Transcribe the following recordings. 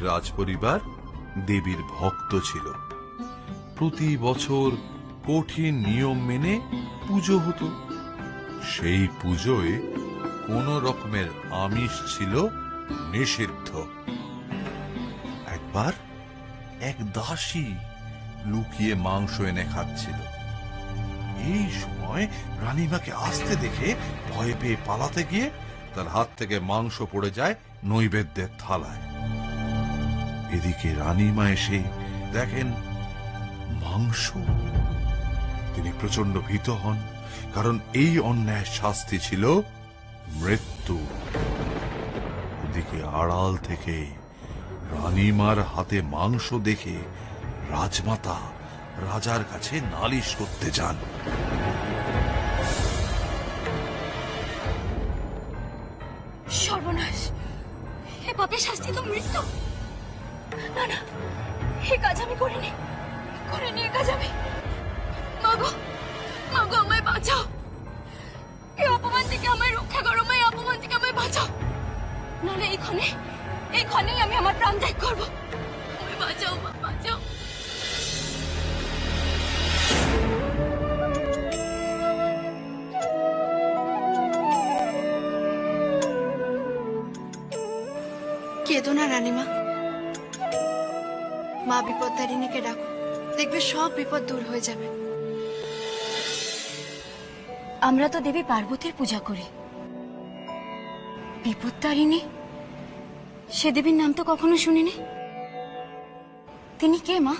রাজপরিবার দেবীর ভক্ত ছিল। প্রতি বছর কঠিন নিয়ম মেনে পুজো হতো। সেই পুজোয় কোন রকমের আমিষ ছিল নিষিদ্ধ। একবার এক দাসী লুকিয়ে মাংস এনে খাচ্ছিল। এই সময় রানীমাকে আসতে দেখে ভয় পেয়ে পালাতে গিয়ে তার হাত থেকে মাংস পড়ে যায় নৈবেদ্যের থালায়। এদিকে রানীমা এসে দেখেন মাংস। তিনি প্রচন্ড ভীত হন, কারণ এই অন্যায়ের শাস্তি ছিল মৃত্যু। ওদিকে আড়াল থেকে রানীমার হাতে মাংস দেখে রাজমাতা রাজার কাছে নালিশ করতে যান। সর্বনাশ! এ পাপের শাস্তি তো মৃত্যু। না না, এ কাজ আমি করিনি, এ কাজ আমি। মাগো, মাগো, আমায় বাঁচাও। এই অপমান থেকে আমায় রক্ষা করো, এই অপমান থেকে আমায় বাঁচাও। নাহলে এইখানেই আমি আমার প্রাণ ত্যাগ করবো। আমায় বাঁচাও, মা, বাঁচাও। কেঁদো না রানীমা, মা বিপদতারিণীকে ডাকো, দেখবে সব বিপদ দূর হয়ে যাবে। আমরা তো দেবী পার্বতীর পূজা করি। বিপদতারিণী, সে দেবীর নাম তো কখনো শুনিনি। তিনি কে মা?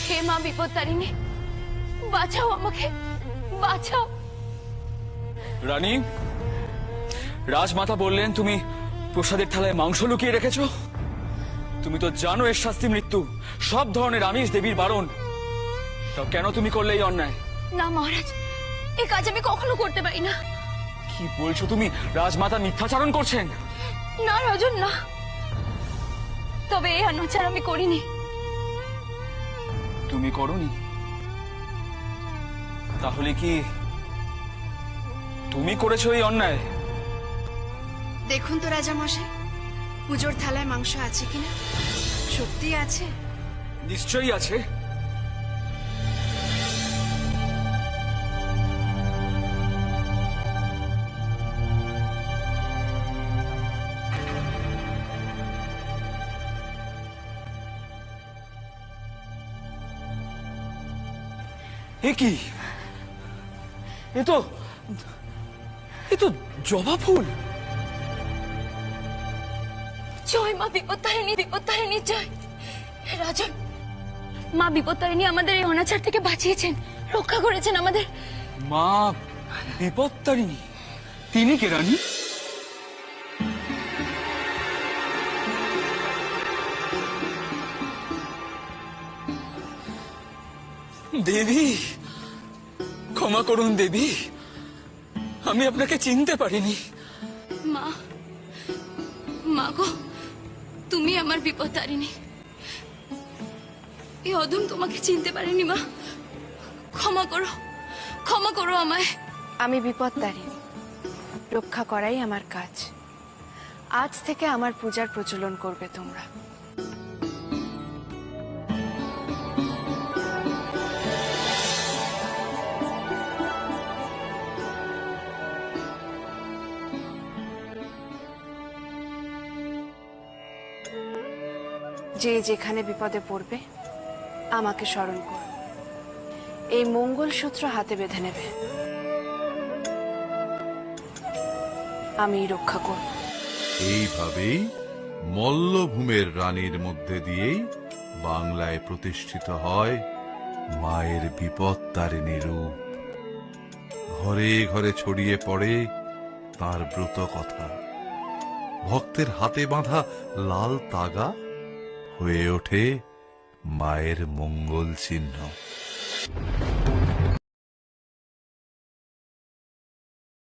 হে মা বিপদতারিণী, বাঁচাও আমাকে, বাঁচাও। রানী, রাজমাতা বললেন তুমি প্রসাদের থালায় মাংস লুকিয়ে রেখেছো। তুমি তো জানো এর শাস্তি মৃত্যু। সব ধরনের আমিষ দেবীর বারণ। তাও কেন তুমি করলে এই অন্যায়? না মহারাজ, এই কাজ আমি কখনো করতে পারি না। কি বলছো তুমি? রাজমাতা মিথ্যাচারণ করছেন? না রাজন, না। তবে এই অনাচার আমি করিনি। তুমি করনি? তাহলে কি তুমি করেছো এই অন্যায়? দেখুন তো রাজা মশাই, পুজোর থালায় মাংস আছে কিনা। সত্যি আছে? নিশ্চয়ই আছে। এ কি? এ তো জবা ফুল। জয় মা বিপদতারিণী, বিপদতারিণী জয়। রাজন, মা বিপদতারিণী আমাদের এই অনাচার থেকে বাঁচিয়েছেন, রক্ষা করেছেন আমাদের। মা বিপদতারিণী, তিনি কে রানী? দেবী, ক্ষমা করুন দেবী, আমি আপনাকে চিনতে পারিনি। মা, মা গো, তুমি আমার বিপদতারিণী। এই অদম তোমাকে চিনতে পারেনি মা। ক্ষমা করো, ক্ষমা করো আমায়। আমি বিপদতারিণী, রক্ষা করাই আমার কাজ। আজ থেকে আমার পূজার প্রচলন করবে তোমরা। যে যেখানে বিপদে পড়বে আমাকে স্মরণ করো, এই মঙ্গলসূত্র হাতে বেঁধে নেবে, আমি রক্ষা করব। এইভাবেই মল্লভূমের রানীর মধ্যে দিয়েই বাংলায় প্রতিষ্ঠিত হয় মায়ের বিপত্তারিণী রূপ। ঘরে ঘরে ছড়িয়ে পড়ে তার ব্রত কথা। ভক্তের হাতে বাঁধা লাল তাগা হয়ে ওঠে মায়ের মঙ্গল চিহ্ন।